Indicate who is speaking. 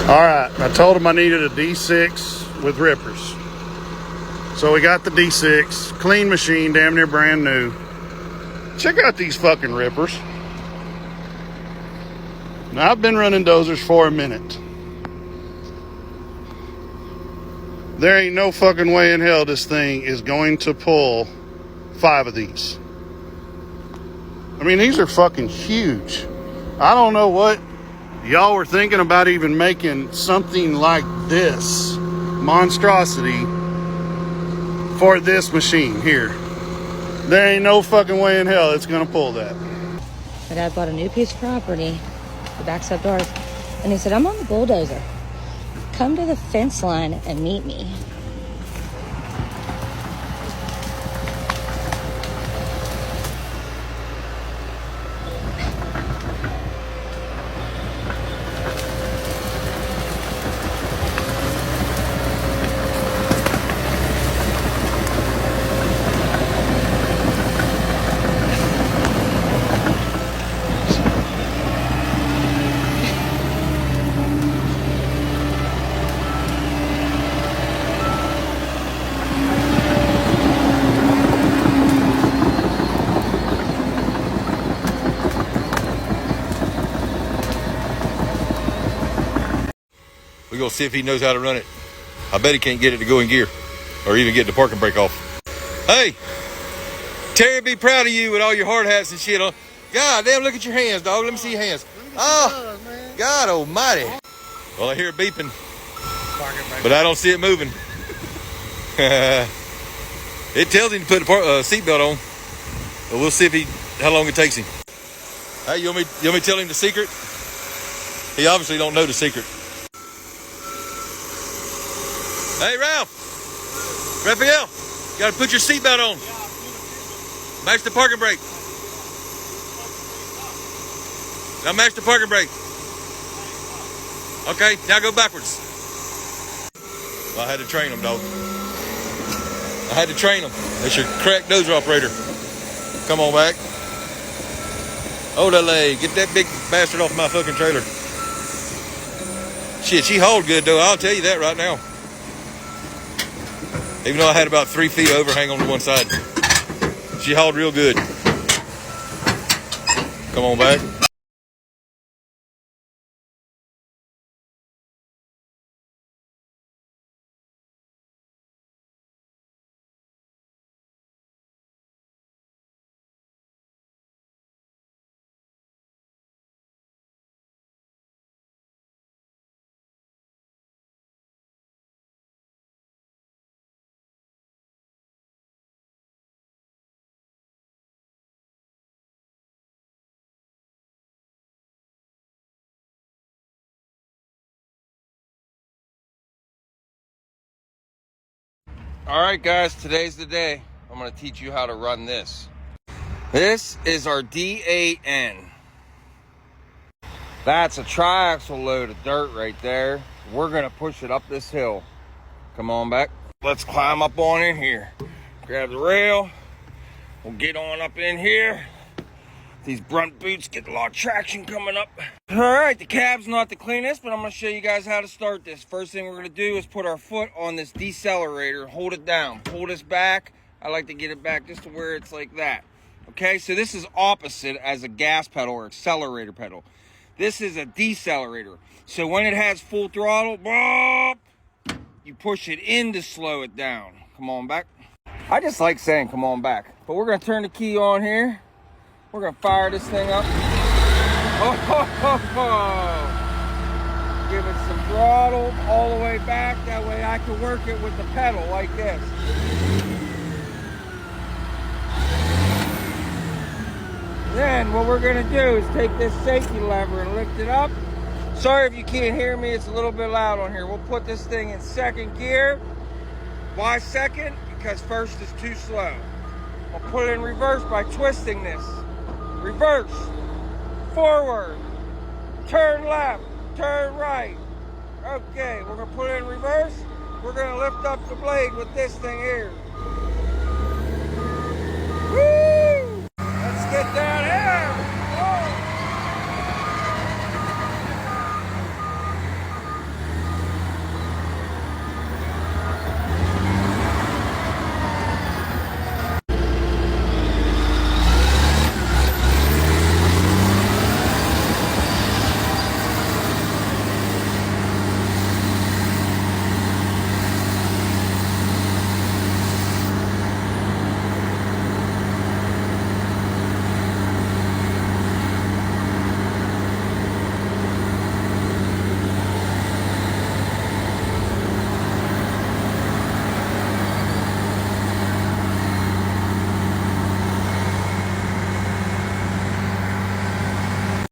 Speaker 1: All right, I told him I needed a D6 with rippers. So we got the D6, clean machine, damn near brand new. Check out these fucking rippers. Now, I've been running dozers for a minute. There ain't no fucking way in hell this thing is going to pull 5 of these. I mean, these are fucking huge. I don't know what y'all were thinking about even making something like this monstrosity for this machine here. There ain't no fucking way in hell it's gonna pull that.
Speaker 2: My dad bought a new piece of property, the backs up doors, and he said, I'm on the bulldozer. Come to the fence line and meet me.
Speaker 3: We're going to see if he knows how to run it. I bet he can't get it to go in gear or even get the parking brake off. Hey, Terry, be proud of you with all your hard hats and shit on. God damn, look at your hands, dog. Let me see your hands. Oh, God almighty. Well, I hear it beeping, but I don't see it moving. It tells him to put a seatbelt on, but we'll see how long it takes him. Hey, you want me to tell him the secret? He obviously don't know the secret. Hey, Raphael, you got to put your seatbelt on. Match the parking brake. Now match the parking brake. Okay, now go backwards. Well, I had to train them, dog. I had to train them. That's your crack dozer operator. Come on back. Odele, get that big bastard off my fucking trailer. Shit, she hauled good, though. I'll tell you that right now. Even though I had about 3 feet overhang on the one side. She hauled real good. Come on back. All right, guys, today's the day. I'm going to teach you how to run this. This is our D8N. That's a triaxle load of dirt right there. We're going to push it up this hill. Come on back. Let's climb up on in here. Grab the rail. We'll get on up in here. These brunt boots get a lot of traction coming up. All right, the cab's not the cleanest, but I'm gonna show you guys how to start this. First thing we're gonna do is put our foot on this decelerator, hold it down, pull this back. I like to get it back just to where it's like that. Okay, so this is opposite as a gas pedal or accelerator pedal. This is a decelerator. So when it has full throttle, you push it in to slow it down. Come on back. I just like saying come on back, but we're gonna turn the key on here. We're gonna fire this thing up. Oh, ho, ho, ho. Give it some throttle all the way back. That way I can work it with the pedal like this. Then what we're gonna do is take this safety lever and lift it up. Sorry if you can't hear me, it's a little bit loud on here. We'll put this thing in second gear. Why second? Because first is too slow. We'll put it in reverse by twisting this. Reverse, forward, turn left, turn right. Okay, we're gonna put it in reverse. We're gonna lift up the blade with this thing here.